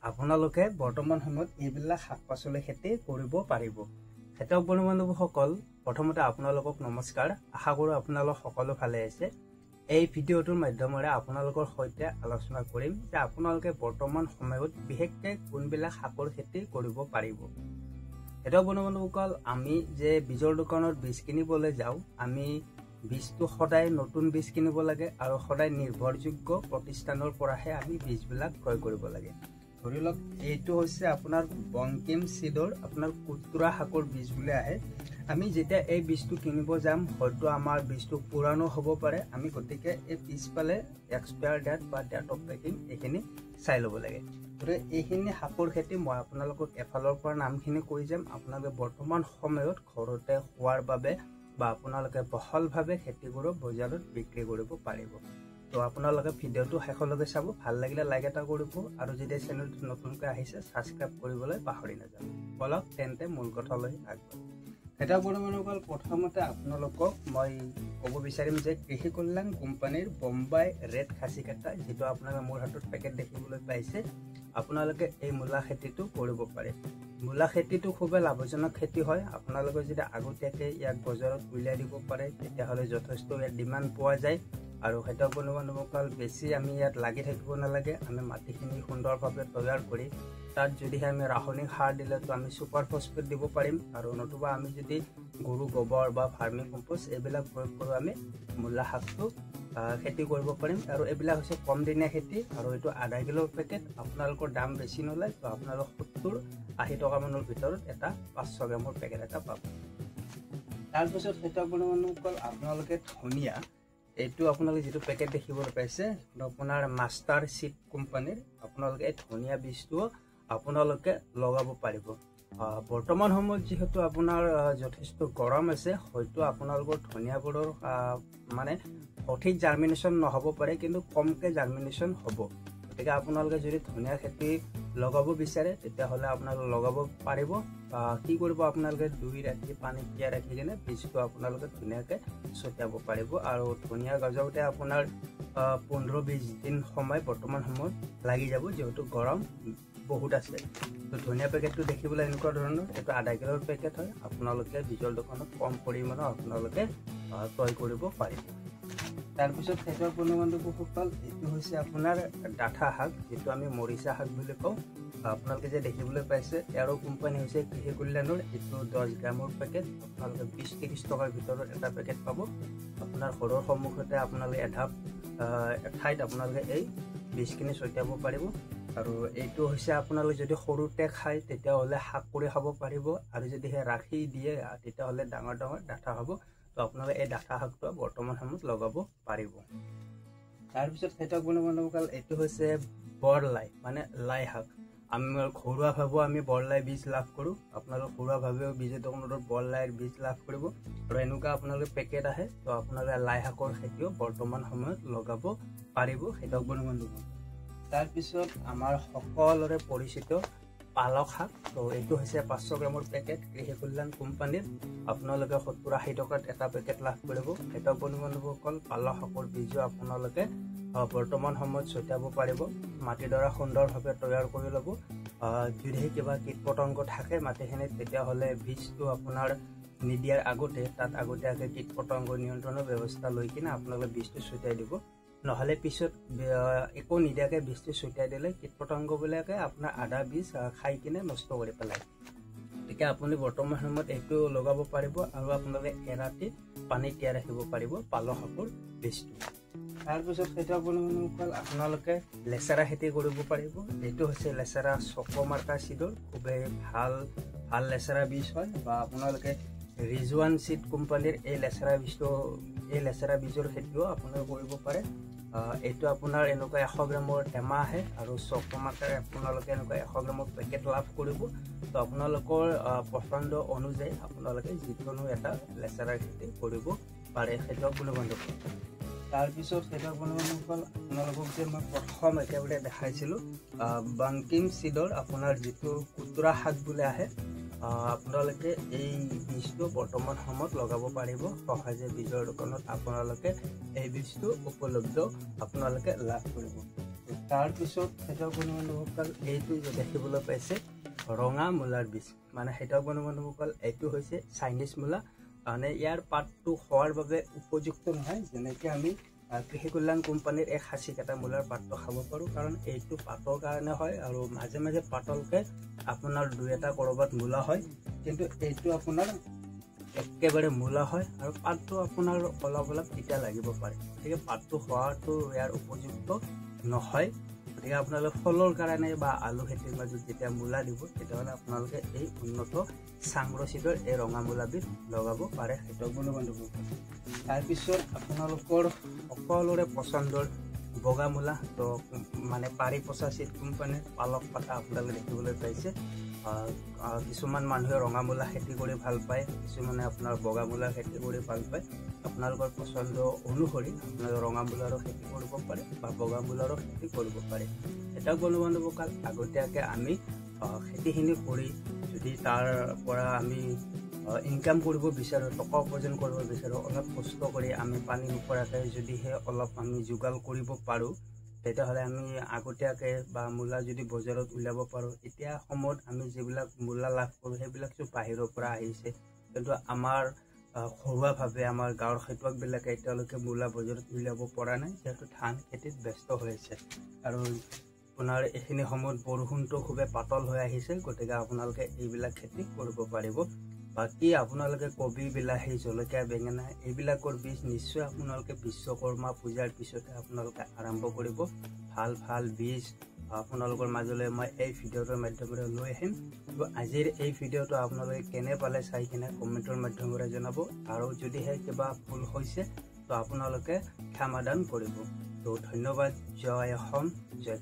আপোনালোকে বৰ্তমান সময়ত এইবিলাক শাক-পাচলি খেতি কৰিব পাৰিব। খেতিয়ক বন্ধু-বান্ধৱীসকল, প্ৰথমতে আপোনালোকক নমস্কাৰ। আশা কৰোঁ আপোনালোক সকলো ভালে আছে। এই ভিডিঅ'টোৰ মাধ্যমেৰে আপোনালোকৰ সৈতে আলোচনা কৰিম যে আপোনালোকে বৰ্তমান সময়ত বিশেষকৈ কোনবিলাক শাকৰ খেতি কৰিব পাৰিব। খেতিয়ক বন্ধু-বান্ধৱীসকল, আমি যে বীজৰ দোকানত বীজ কিনিবলৈ যাওঁ, আমি বীজটো সদায় নতুন বীজ কিনিব লাগে আৰু সদায় নিৰ্ভৰযোগ্য প্ৰতিষ্ঠানৰ পৰাহে আমি বীজবিলাক ক্ৰয় কৰিব লাগে। ধৰি লওক এইটো হৈছে আপোনাৰ বংকিম চিডৰ আপোনাৰ কুতুৰা শাকৰ বীজ বুলি আহে। আমি যেতিয়া এই বীজটো কিনিব যাম, হয়তো আমাৰ বীজটো পুৰানো হ'ব পাৰে। আমি গতিকে এই পিছফালে এক্সপায়াৰ ডেট বা ডেট অফ পেকিং এইখিনি চাই ল'ব লাগে। গতিকে এইখিনি শাকৰ খেতি মই আপোনালোকক এফালৰ পৰা নামখিনি কৈ যাম। আপোনালোকে বৰ্তমান সময়ত ঘৰতে খোৱাৰ বাবে বা আপোনালোকে বহলভাৱে খেতি কৰি বজাৰত বিক্ৰী কৰিব পাৰিব। তো আপোনালোকে ভিডিঅ'টো শেষলৈকে চাব। ভাল লাগিলে লাইক এটা কৰিব আৰু যদি চেনেলটো নতুনকৈ আহিছে ছাবস্ক্ৰাইব কৰিবলৈ পাহৰি নাযাব। বলক তেন্তে মূল কথালৈ আগবাঢ়ো। খেতিয়ক বন্ধুসকল, প্ৰথমতে আপোনালোকক মই ক'ব বিচাৰিম যে কৃষি কল্যাণ কোম্পানীৰ বোম্বাই ৰেড খাচী কাটা, যিটো আপোনালোকে মোৰ হাতত পেকেট দেখিবলৈ পাইছে, আপোনালোকে এই মূলা খেতিটো কৰিব পাৰে। মূলা খেতিটো খুবেই লাভজনক খেতি হয়। আপোনালোকে যদি আগতীয়াকৈ ইয়াক বজাৰত উলিয়াই দিব পাৰে, তেতিয়াহ'লে যথেষ্ট ইয়াত ডিমাণ্ড পোৱা যায়। আৰু খেতিয়ক বন্ধুসকল, বেছি আমি ইয়াত লাগি থাকিব নালাগে। আমি মাটিখিনি সুন্দৰভাৱে তৈয়াৰ কৰি তাত যদিহে আমি ৰাসায়নিক সাৰ দিলেতো আমি ছুপাৰ ফছফেট দিব পাৰিম, আৰু নতুবা আমি যদি গৰু গোবৰ বা ভাৰ্মি কম্পোষ্ট এইবিলাক প্ৰয়োগ কৰোঁ, আমি মূলা শাকটো খেতি কৰিব পাৰিম। আৰু এইবিলাক হৈছে কম দিনীয়া খেতি, আৰু এইটো আধা কিলোৰ পেকেট। আপোনালোকৰ দাম বেছি নলয়, তো আপোনালোক 70-80 টকা মানৰ ভিতৰত এটা 500 গ্ৰামৰ পেকেট এটা পাব। তাৰপিছত খেতিয়ক বন্ধুসকল, আপোনালোকে ধনিয়া, এইটো আপোনালোকে যিটো পেকেট দেখিবলৈ পাইছে আপোনাৰ মাষ্টাৰ চিড কোম্পানীৰ, আপোনালোকে এই ধনিয়া বীজটো আপোনালোকে লগাব পাৰিব। বৰ্তমান সময়ত যিহেতু আপোনাৰ যথেষ্ট গৰম আছে, হয়তো আপোনালোকৰ ধনিয়াবোৰৰ মানে সঠিক জাৰ্মিনেশ্যন নহ'ব পাৰে, কিন্তু কমকৈ জাৰ্মিনেশ্যন হ'ব। গতিকে আপোনালোকে যদি ধনিয়া খেতি লগাব বিচাৰে, তেতিয়াহ'লে আপোনালোকে লগাব পাৰিব। কি কৰিব, আপোনালোকে 2 ৰাতি পানী তিয়াই ৰাখি কিনে বীজটো আপোনালোকে ধুনীয়াকৈ ছটিয়াব পাৰিব। আৰু ধনিয়া গজাওঁতে আপোনাৰ 15-20 দিন সময় বৰ্তমান সময়ত লাগি যাব, যিহেতু গৰম বহুত আছে। তো ধনিয়া পেকেটটো দেখিবলৈ এনেকুৱা ধৰণৰ, এইটো আধা কিলোৰ পেকেট হয়। আপোনালোকে বীজৰ দোকানত কম পৰিমাণৰ আপোনালোকে ক্ৰয় কৰিব পাৰিব। তাৰপিছত খেতিয়ক বন্ধুসকল, এইটো হৈছে আপোনাৰ ডাঠা শাক, যিটো আমি মৰিচা শাক বুলি কওঁ। আপোনালোকে যে দেখিবলৈ পাইছে, এৰো কোম্পানী হৈছে কৃষি কল্যাণৰ। এইটো 10 গ্ৰামৰ পেকেট। আপোনালোকে 20-30 টকাৰ ভিতৰত এটা পেকেট পাব। আপোনাৰ ঘৰৰ সন্মুখতে আপোনালোকে এঠাইত আপোনালোকে এই বীজখিনি ছটিয়াব পাৰিব। আৰু এইটো হৈছে আপোনালোকে যদি সৰুতে খায়, তেতিয়াহ'লে শাক কৰি খাব পাৰিব, আৰু যদিহে ৰাখি দিয়ে তেতিয়াহ'লে ডাঙৰ ডাঙৰ ডাঠা হ'ব। তো আপোনালোকে এই ডাঠা শাকটো বৰ্তমান সময়ত লগাব পাৰিব। তাৰপিছত খেতিয়ক বন্ধুসকল, এইটো হৈছে বৰলাই, মানে লাই শাক। আমি ঘৰুৱাভাৱেও আমি বৰলাই বীজ লাভ কৰোঁ। আপোনালোকে ঘৰুৱাভাৱেও বীজৰ দোকানত বৰলাইৰ বীজ লাভ কৰিব, আৰু এনেকুৱা আপোনালোকে পেকেট আহে। তো আপোনালোকে লাই শাকৰ খেতিও বৰ্তমান সময়ত লগাব পাৰিব খেতিয়ক বন্ধুসকল। তাৰপিছত আমাৰ সকলোৰে পৰিচিত পালক শাক। তো এইটো হৈছে 500 গ্ৰামৰ পেকেট কৃষি কল্যাণ কোম্পানীৰ। আপোনালোকে 70-80 টকাত এটা পেকেট লাভ কৰিব। খেতিয়ক বন্ধুসকল, পালক শাকৰ বীজো আপোনালোকে বৰ্তমান সময়ত ছটিয়াব পাৰিব। মাটিডৰা সুন্দৰভাৱে তৈয়াৰ কৰি ল'ব। যদিহে কিবা কীট পতংগ থাকে মাটিখিনিত, তেতিয়াহ'লে বীজটো আপোনাৰ নিদিয়াৰ আগতে তাত আগতীয়াকৈ কীট পতংগ নিয়ন্ত্ৰণৰ ব্যৱস্থা লৈ কিনে আপোনালোকে বীজটো ছটিয়াই দিব। নহ'লে পিছত একো নিদিয়াকৈ বীজটো ছটিয়াই দিলে কীট পতংগবিলাকে আপোনাৰ আধা বীজ খাই কিনে নষ্ট কৰি পেলায়। গতিকে আপুনি বৰ্তমান সময়ত এইটো লগাব পাৰিব, আৰু আপোনালোকে এৰাতি পানী তিয়াই ৰাখিব পাৰিব পালক শাকৰ বীজটো। তাৰপিছত খেতিয়ক বন্ধুসকল, আপোনালোকে লেচেৰা খেতি কৰিব পাৰিব। এইটো হৈছে লেচেৰা চকমাৰ্কা চিডৰ খুবেই ভাল লেচেৰা বীজ হয়। বা আপোনালোকে ৰিজৱান চিড কোম্পানীৰ এই লেচেৰা বীজৰ খেতিও আপোনালোকে কৰিব পাৰে। এইটো আপোনাৰ এনেকুৱা 100 গ্ৰামৰ টেমা আহে, আৰু চকমাৰ্কাৰ আপোনালোকে এনেকুৱা 100 গ্ৰামৰ পেকেট লাভ কৰিব। তো আপোনালোকৰ পচন্দ অনুযায়ী আপোনালোকে যিকোনো এটা লেচেৰাৰ খেতি কৰিব পাৰে খেতিয়ক বন্ধুসকল। তাৰপিছত খেতিয়ক বন্ধুসকল, আপোনালোকক যে মই প্ৰথম একেবাৰে দেখাইছিলোঁ বংকিম চিডৰ আপোনাৰ যিটো কুতুৰা শাক বুলি আহে, আপোনালোকে এই বীজটো বৰ্তমান সময়ত লগাব পাৰিব সহজে। বীজৰ দোকানত আপোনালোকে এই বীজটো উপলব্ধ আপোনালোকে লাভ কৰিব। তাৰপিছত খেতিয়ক বন্ধু বান্ধৱসকল এইটো যে দেখিবলৈ পাইছে ৰঙা মূলাৰ বীজ মানে খেতিয়ক বন্ধু বান্ধৱসকল এইটো হৈছে চাইনিজ মূলা মানে ইয়াৰ পাতটো খোৱাৰ বাবে উপযুক্ত নহয় যেনেকৈ আমি কৃষি কল্যাণ কোম্পানীৰ এক সাঁচি কাটা মূলাৰ পাতটো খাব পাৰোঁ কাৰণ এইটো পাতৰ কাৰণে হয় আৰু মাজে মাজে পাতলকৈ আপোনাৰ দুই এটা ক'ৰবাত মূলা হয় কিন্তু এইটো আপোনাৰ একেবাৰে মূলা হয় আৰু পাতটো আপোনাৰ অলপ অলপ তিতা লাগিব পাৰে গতিকে পাতটো খোৱাটো ইয়াৰ উপযুক্ত নহয় গতিকে আপোনালোকে ফলৰ কাৰণে বা আলু খেতিৰ মাজত যেতিয়া মূলা দিব তেতিয়াহ'লে আপোনালোকে এই উন্নত চাংৰচিডৰ এই ৰঙা মূলাবিধ লগাব পাৰে খেতিয়ক বন্ধু বান্ধৱসকল তাৰপিছত আপোনালোকৰ সকলোৰে পচন্দৰ বগা মূলা তো মানে পাৰি পচা চিট কোম্পানীৰ পালক পাতা আপোনালোকে দেখিবলৈ পাইছে কিছুমান মানুহে ৰঙা মূলা খেতি কৰি ভাল পায় কিছুমানে আপোনাৰ বগা মূলা খেতি কৰি ভাল পায় আপোনালোকৰ পচন্দ অনুসৰি আপোনালোকে ৰঙা মূলাৰো খেতি কৰিব পাৰে বা বগা মূলাৰো খেতি কৰিব পাৰে খেতিয়ক বন্ধু বান্ধৱসকল আগতীয়াকৈ আমি খেতিখিনি কৰি যদি তাৰ পৰা আমি ইনকাম কৰিব বিচাৰোঁ টকা উপাৰ্জন কৰিব বিচাৰোঁ অলপ কষ্ট কৰি আমি পানী নপৰাকৈ যদিহে অলপ আমি যোগাৰ কৰিব পাৰোঁ তেতিয়াহ'লে আমি আগতীয়াকৈ বা মূলা যদি বজাৰত উলিয়াব পাৰোঁ এতিয়া সময়ত আমি যিবিলাক মূলা লাভ কৰোঁ সেইবিলাক চব বাহিৰৰ পৰা আহিছে কিন্তু আমাৰ ঘৰুৱাভাৱে আমাৰ গাঁৱৰ খেতিয়কবিলাকে এতিয়ালৈকে মূলা বজাৰত উলিয়াব পৰা নাই যিহেতু ধান খেতিত ব্যস্ত হৈ আছে আৰু আপোনাৰ এইখিনি সময়ত বৰষুণটো খুবেই পাতল হৈ আহিছে গতিকে আপোনালোকে এইবিলাক খেতি কৰিব পাৰিব বাকী আপোনালোকে কবি বিলাহী জলকীয়া বেঙেনা এইবিলাকৰ বীজ নিশ্চয় আপোনালোকে বিশ্বকৰ্মা পূজাৰ পিছতে আপোনালোকে আৰম্ভ কৰিব ভাল ভাল বীজ আপোনালোকৰ মাজলৈ মই এই ভিডিঅ'টোৰ মাধ্যমেৰে লৈ আহিম তো আজিৰ এই ভিডিঅ'টো আপোনালোকে কেনে পালে চাই কিনে কমেণ্টৰ মাধ্যমেৰে জনাব আৰু যদিহে কিবা ভুল হৈছে তো আপোনালোকে ক্ষমাদান কৰিব তো ধন্যবাদ জয় অসম জয়